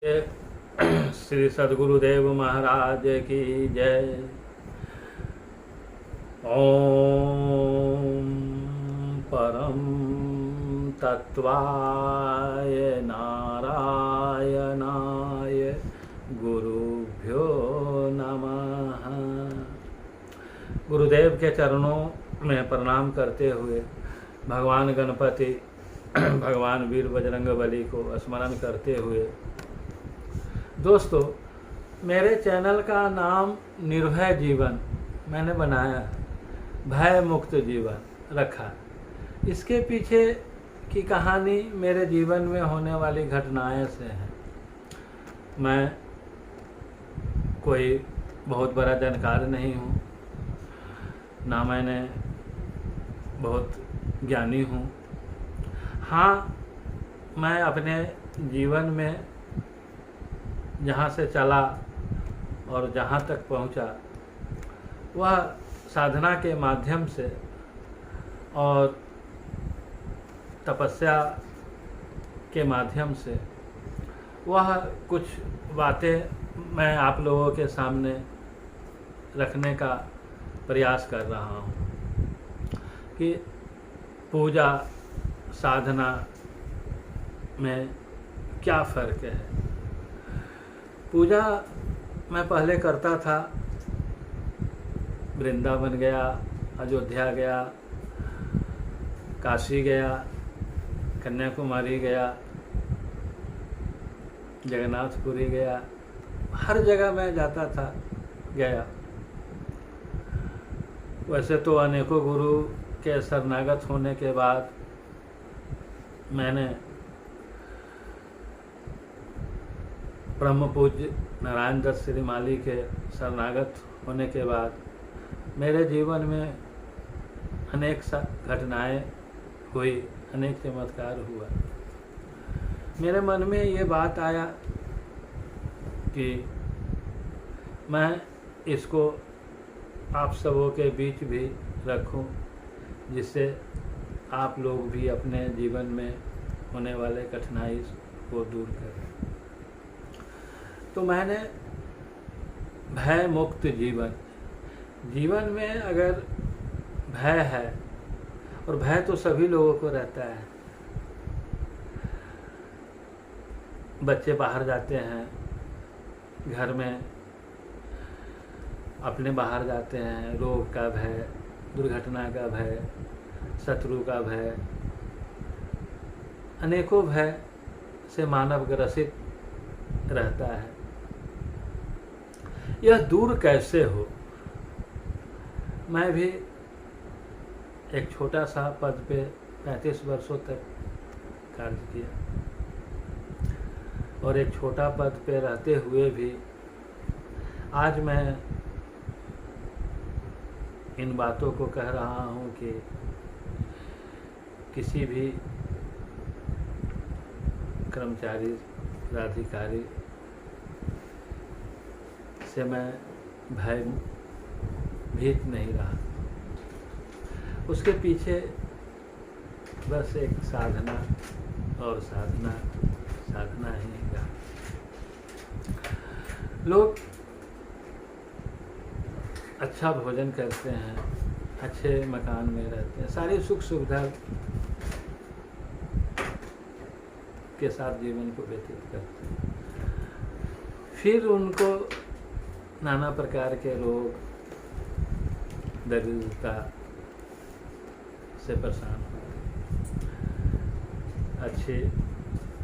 श्री सद्गुरुदेव महाराज की जय। ओम परम तत्वाय नारायणाय गुरुभ्यो नमः। गुरुदेव के चरणों में प्रणाम करते हुए भगवान गणपति भगवान वीर बजरंगबली को स्मरण करते हुए, दोस्तों, मेरे चैनल का नाम निर्भय जीवन मैंने बनाया, भय मुक्त जीवन रखा। इसके पीछे की कहानी मेरे जीवन में होने वाली घटनाएं से है। मैं कोई बहुत बड़ा जानकार नहीं हूँ, ना मैंने बहुत ज्ञानी हूँ। हाँ, मैं अपने जीवन में जहाँ से चला और जहाँ तक पहुँचा वह साधना के माध्यम से और तपस्या के माध्यम से। वह कुछ बातें मैं आप लोगों के सामने रखने का प्रयास कर रहा हूँ कि पूजा साधना में क्या फ़र्क है। पूजा मैं पहले करता था, वृंदावन गया, अयोध्या गया, काशी गया, कन्याकुमारी गया, जगन्नाथपुरी गया, हर जगह मैं जाता था, गया। वैसे तो अनेकों गुरु के शरणागत होने के बाद मैंने ब्रह्म पूज्य नारायण दत्त श्रीमाली के शरणागत होने के बाद मेरे जीवन में अनेक घटनाएं हुई, अनेक चमत्कार हुआ। मेरे मन में ये बात आया कि मैं इसको आप सबों के बीच भी रखूं, जिससे आप लोग भी अपने जीवन में होने वाले कठिनाई को दूर करें। तो मैंने भय मुक्त जीवन में अगर भय है, और भय तो सभी लोगों को रहता है। बच्चे बाहर जाते हैं, घर में अपने बाहर जाते हैं, रोग का भय, दुर्घटना का भय, शत्रु का भय, अनेकों भय से मानव ग्रसित रहता है। यह दूर कैसे हो। मैं भी एक छोटा सा पद पे 35 वर्षों तक कार्य किया, और एक छोटा पद पे रहते हुए भी आज मैं इन बातों को कह रहा हूँ कि किसी भी कर्मचारी, पदाधिकारी से मैं भयभीत नहीं रहा। उसके पीछे बस एक साधना और साधना ही रहा। लोग अच्छा भोजन करते हैं, अच्छे मकान में रहते हैं, सारी सुख सुविधा के साथ जीवन को व्यतीत करते हैं। फिर उनको नाना प्रकार के रोग, दरिद्रता से परेशान होते। अच्छी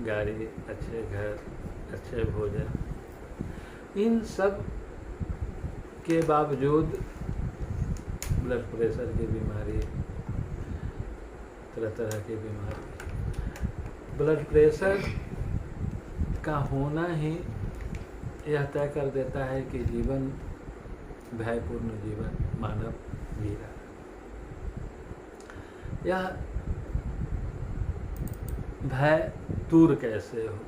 गाड़ी, अच्छे घर, अच्छे भोजन, इन सब के बावजूद ब्लड प्रेशर की बीमारी, तरह तरह की बीमारी। ब्लड प्रेशर का होना ही यह तय कर देता है कि जीवन भयपूर्ण जीवन मानव जी रहा। यह भय दूर कैसे हो।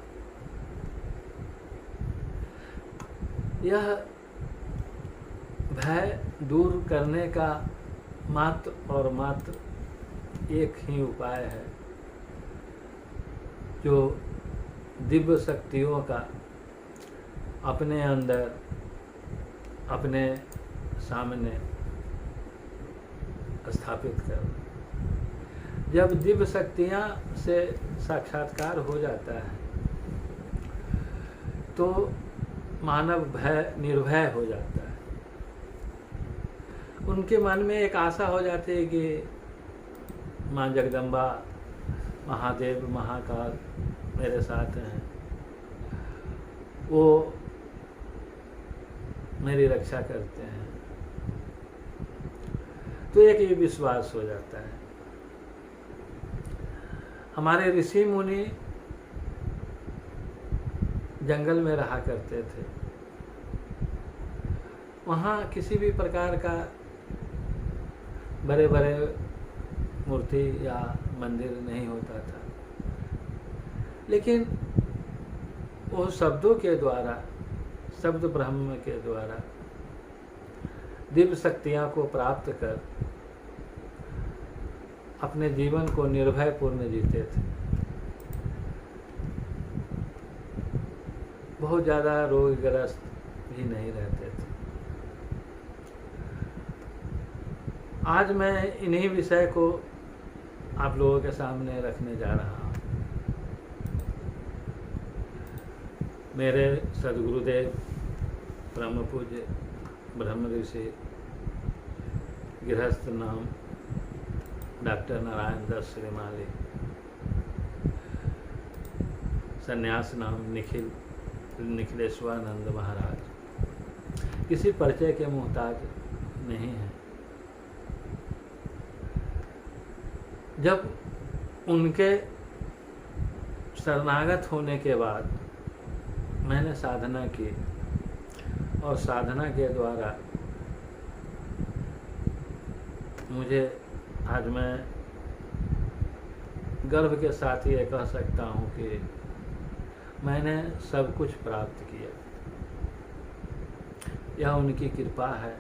यह भय दूर करने का मात्र और मात्र एक ही उपाय है, जो दिव्य शक्तियों का अपने अंदर, अपने सामने स्थापित कर। जब दिव्य शक्तियाँ से साक्षात्कार हो जाता है तो मानव निर्भय हो जाता है। उनके मन में एक आशा हो जाती है कि माँ जगदम्बा, महादेव, महाकाल मेरे साथ हैं, वो मेरी रक्षा करते हैं। तो एक ये विश्वास हो जाता है। हमारे ऋषि मुनि जंगल में रहा करते थे। वहाँ किसी भी प्रकार का बड़े बड़े मूर्ति या मंदिर नहीं होता था, लेकिन वो शब्दों के द्वारा, शब्द ब्रह्म के द्वारा दिव्य शक्तियाँ को प्राप्त कर अपने जीवन को निर्भय पूर्ण जीते थे। बहुत ज़्यादा रोगग्रस्त भी नहीं रहते थे। आज मैं इन्हीं विषय को आप लोगों के सामने रखने जा रहा हूँ। मेरे सद्गुरुदेव परम पूज्य ब्रह्म ऋषि गृहस्थ नाम डॉक्टर नारायण दत्त श्रीमाली, संन्यास नाम निखिलेश्वरानंद महाराज किसी परिचय के मोहताज नहीं है। जब उनके शरणागत होने के बाद मैंने साधना की और साधना के द्वारा मुझे आज मैं गर्व के साथ ये कह सकता हूँ कि मैंने सब कुछ प्राप्त किया। यह उनकी कृपा है।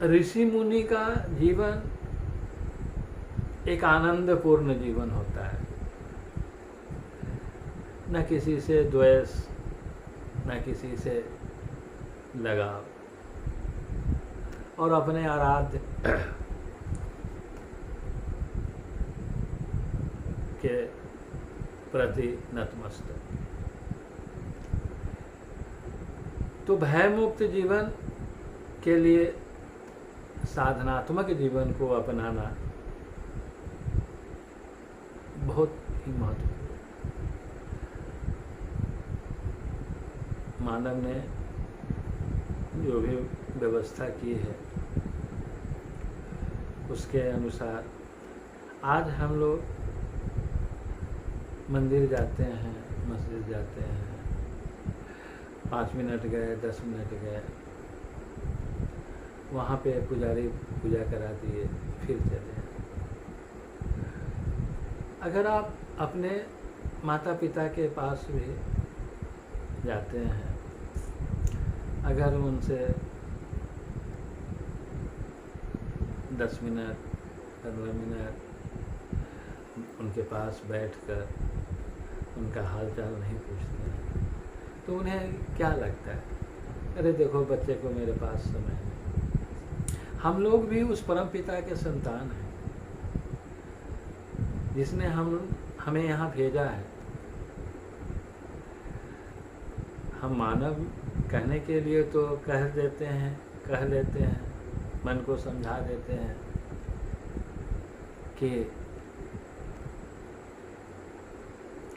ऋषि मुनि का जीवन एक आनंदपूर्ण जीवन होता है। न किसी से द्वेष, न किसी से लगाव, और अपने आराध्य के प्रति नतमस्तक। तो भयमुक्त जीवन के लिए साधनात्मक जीवन को अपनाना बहुत ही महत्वपूर्ण। मानव ने जो भी व्यवस्था की है उसके अनुसार आज हम लोग मंदिर जाते हैं, मस्जिद जाते हैं, 5 मिनट गए, 10 मिनट गए, वहाँ पे पुजारी पूजा करा दिए, फिर चले। अगर आप अपने माता पिता के पास भी जाते हैं, अगर उनसे 10 मिनट, 15 मिनट उनके पास बैठकर उनका हाल चाल नहीं पूछते हैं तो उन्हें क्या लगता है? अरे देखो बच्चे को मेरे पास समय नहीं। हम लोग भी उस परम पिता के संतान हैं जिसने हमें यहाँ भेजा है। हम मानव कहने के लिए तो कह देते हैं, कह लेते हैं, मन को समझा देते हैं कि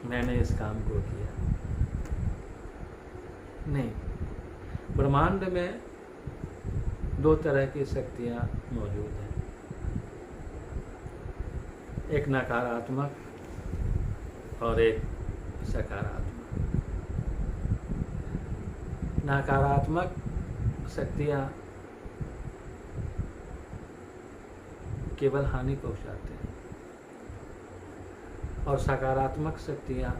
मैंने इस काम को किया। नहीं, ब्रह्मांड में 2 तरह की शक्तियाँ मौजूद हैं, एक नकारात्मक और एक सकारात्मक। नकारात्मक शक्तियाँ केवल हानि पहुँचाते हैं और सकारात्मक शक्तियाँ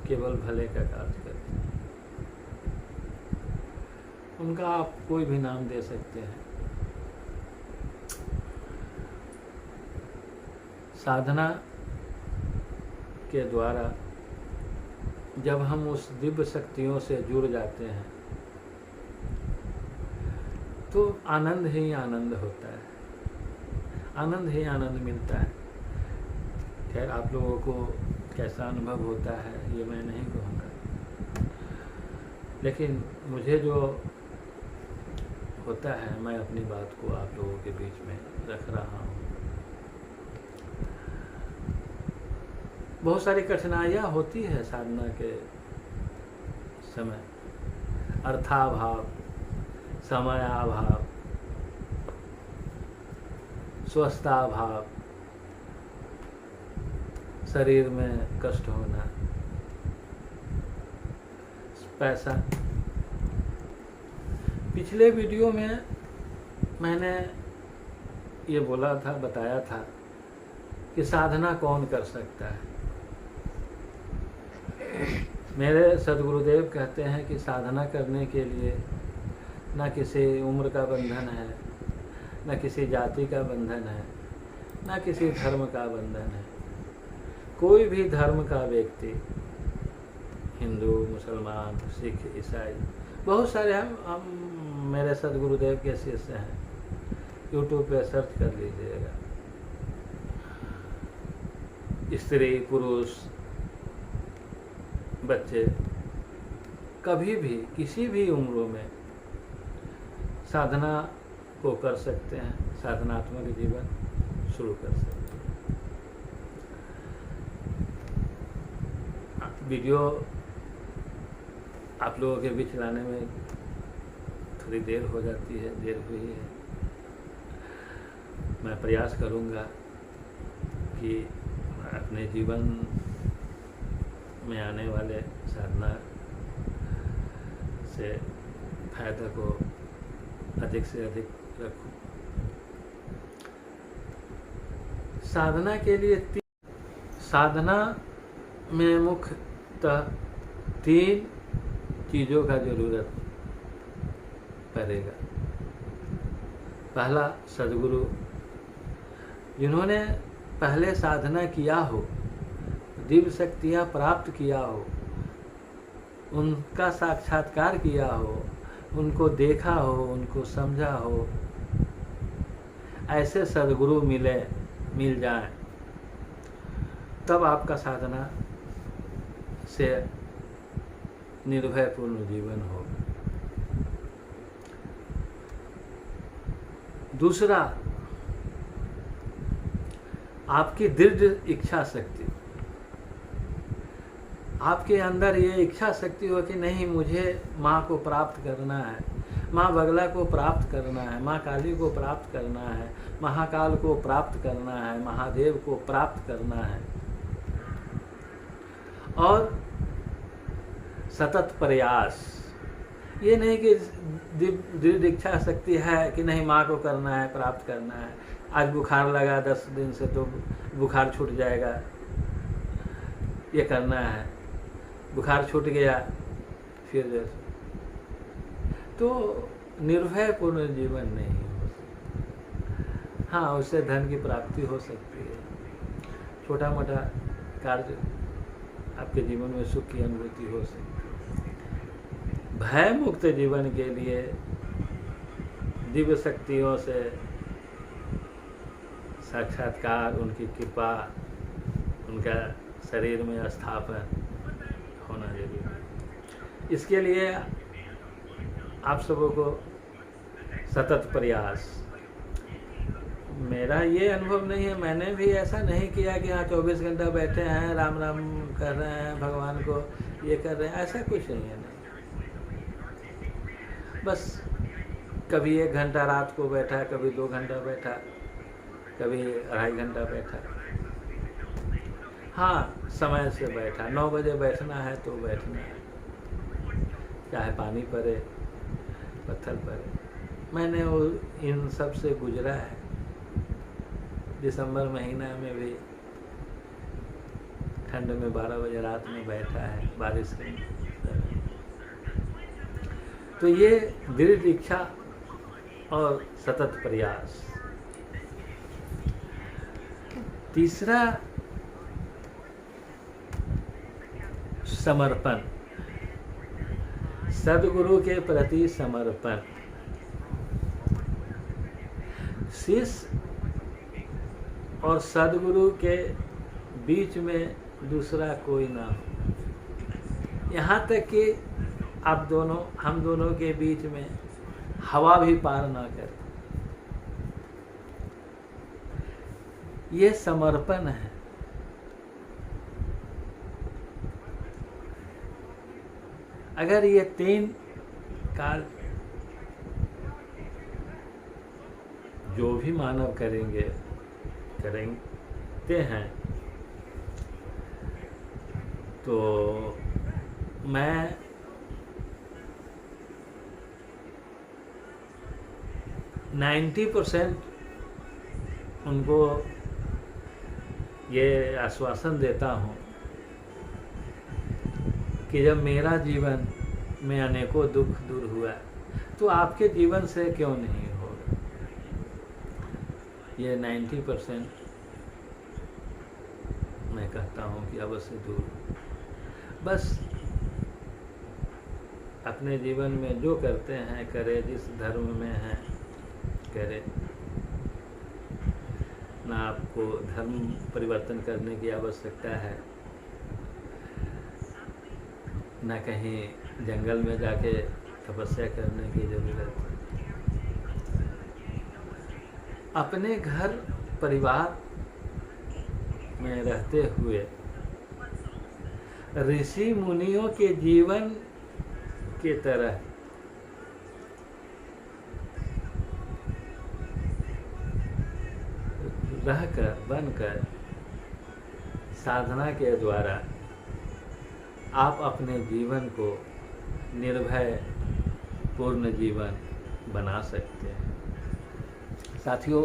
केवल भले का कार्य करती हैं। उनका आप कोई भी नाम दे सकते हैं। साधना के द्वारा जब हम उस दिव्य शक्तियों से जुड़ जाते हैं तो आनंद ही आनंद होता है, आनंद ही आनंद मिलता है। खैर आप लोगों को कैसा अनुभव होता है ये मैं नहीं कहूँगा, लेकिन मुझे जो होता है मैं अपनी बात को आप लोगों के बीच में रख रहा हूँ। बहुत सारी कठिनाइयाँ होती है साधना के समय, अर्थाभाव, समयाभाव, स्वस्थाभाव, शरीर में कष्ट होना, पैसा। पिछले वीडियो में मैंने ये बोला था, बताया था कि साधना कौन कर सकता है। मेरे सदगुरुदेव कहते हैं कि साधना करने के लिए न किसी उम्र का बंधन है, न किसी जाति का बंधन है, न किसी धर्म का बंधन है। कोई भी धर्म का व्यक्ति, हिंदू, मुसलमान, सिख, ईसाई, बहुत सारे हम मेरे सदगुरुदेव के शिष्य हैं, यूट्यूब पे सर्च कर लीजिएगा। स्त्री, पुरुष, बच्चे कभी भी किसी भी उम्र में साधना को कर सकते हैं, साधनात्मक जीवन शुरू कर सकते हैं। वीडियो आप लोगों के बीच लाने में थोड़ी देर हो जाती है, देर हुई है। मैं प्रयास करूंगा कि अपने जीवन में आने वाले साधना से फायदा को अधिक से अधिक रखूं। साधना के लिए साधना में मुख्यतः 3 चीज़ों का जरूरत पड़ेगा। पहला, सद्गुरु, जिन्होंने पहले साधना किया हो, दिव्य शक्तियाँ प्राप्त किया हो, उनका साक्षात्कार किया हो, उनको देखा हो, उनको समझा हो, ऐसे सद्गुरु मिल जाएं, तब आपका साधना से निर्भयपूर्ण जीवन होगा। दूसरा, आपकी दृढ़ इच्छा शक्ति, आपके अंदर ये इच्छा शक्ति हो कि नहीं, मुझे माँ को प्राप्त करना है, माँ बगला को प्राप्त करना है, माँ काली को प्राप्त करना है, महाकाल को प्राप्त करना है, महादेव को प्राप्त करना है। और सतत प्रयास, ये नहीं कि दृढ़ इच्छा शक्ति है कि नहीं माँ को करना है, प्राप्त करना है, आज बुखार लगा 10 दिन से तो बुखार छूट जाएगा, ये करना है, बुखार छूट गया फिर तो निर्भयपूर्ण जीवन नहीं हो सकता। हाँ, उससे धन की प्राप्ति हो सकती है, छोटा मोटा कार्य आपके जीवन में सुख की अनुभूति हो सकती है। भय मुक्त जीवन के लिए दिव्य शक्तियों से साक्षात्कार, उनकी कृपा, उनका शरीर में स्थापन होना जरूरी है। इसके लिए आप सबों को सतत प्रयास। मेरा ये अनुभव नहीं है, मैंने भी ऐसा नहीं किया कि हाँ 24 घंटा बैठे हैं, राम राम कर रहे हैं, भगवान को ये कर रहे हैं, ऐसा कुछ नहीं है। नहीं, बस कभी 1 घंटा रात को बैठा, कभी 2 घंटा बैठा, कभी 2.5 घंटा बैठा। हाँ, समय से बैठा, 9 बजे बैठना है तो बैठना है, चाहे पानी पड़े, पत्थर पड़े। मैंने वो इन सब से गुजरा है। दिसंबर महीना में भी ठंड में 12 बजे रात में बैठा है, बारिश के। तो ये दृढ़ इच्छा और सतत प्रयास। तीसरा, समर्पण, सद्गुरु के प्रति समर्पण। शिष्य और सद्गुरु के बीच में दूसरा कोई ना हो। यहाँ तक कि हम दोनों के बीच में हवा भी पार ना करे। ये समर्पण है। अगर ये 3 कार्य जो भी मानव करते हैं, तो मैं %90 उनको ये आश्वासन देता हूँ कि जब मेरा जीवन में अनेकों दुख दूर हुआ, तो आपके जीवन से क्यों नहीं होगा। ये 90% मैं कहता हूँ कि अवश्य दूर। बस अपने जीवन में जो करते हैं करे, जिस धर्म में हैं करे। ना आपको धर्म परिवर्तन करने की आवश्यकता है, ना कहीं जंगल में जाके तपस्या करने की जरूरत है। अपने घर परिवार में रहते हुए ऋषि मुनियों के जीवन की तरह रहकर बनकर साधना के द्वारा आप अपने जीवन को निर्भय पूर्ण जीवन बना सकते हैं। साथियों,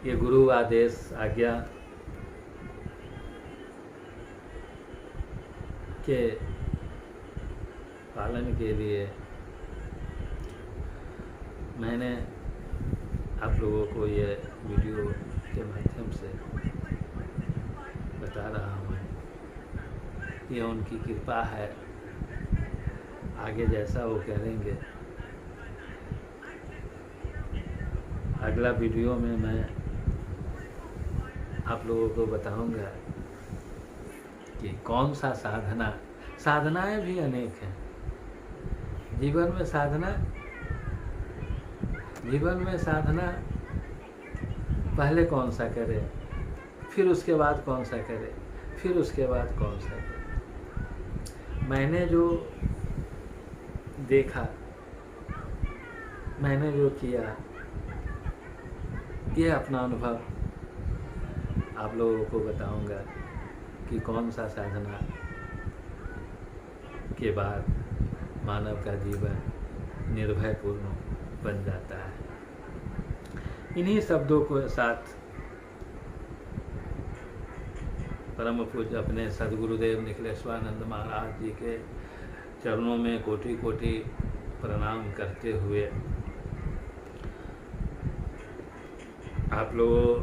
ये गुरु आदेश आज्ञा के पालन के लिए मैंने आप लोगों को ये वीडियो के माध्यम से बता रहा हूँ। ये उनकी कृपा है। आगे जैसा वो करेंगे, अगला वीडियो में मैं आप लोगों को बताऊंगा कि कौन सा साधनाएं भी अनेक हैं। जीवन में साधना पहले कौन सा करे, फिर उसके बाद कौन सा करे, फिर उसके बाद कौन सा करे। मैंने जो देखा, मैंने जो किया, ये अपना अनुभव आप लोगों को बताऊंगा कि कौन सा साधना के बाद मानव का जीवन निर्भयपूर्ण बन जाता है। इन्हीं शब्दों के साथ परम पूज्य अपने सद्गुरुदेव निखिलेश्वरानंद महाराज जी के चरणों में कोटि कोटि प्रणाम करते हुए आप लोगों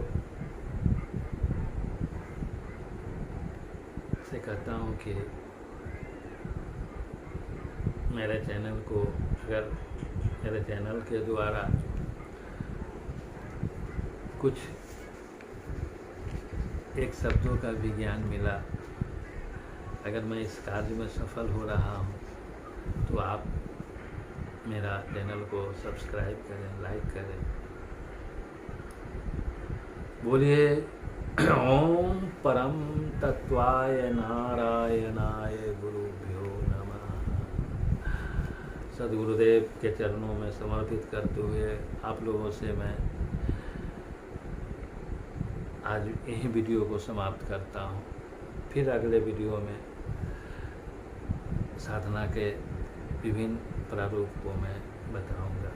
से कहता हूँ कि मेरे चैनल को, अगर मेरे चैनल के द्वारा कुछ एक शब्दों का भी ज्ञान मिला, अगर मैं इस कार्य में सफल हो रहा हूँ, तो आप मेरा चैनल को सब्सक्राइब करें, लाइक करें। बोलिए ओम परम तत्वाय नारायणाय गुरुभ्यो नमः। सद्गुरुदेव के चरणों में समर्पित करते हुए आप लोगों से मैं आज यही वीडियो को समाप्त करता हूँ। फिर अगले वीडियो में साधना के विभिन्न प्रारूप को मैं बताऊँगा।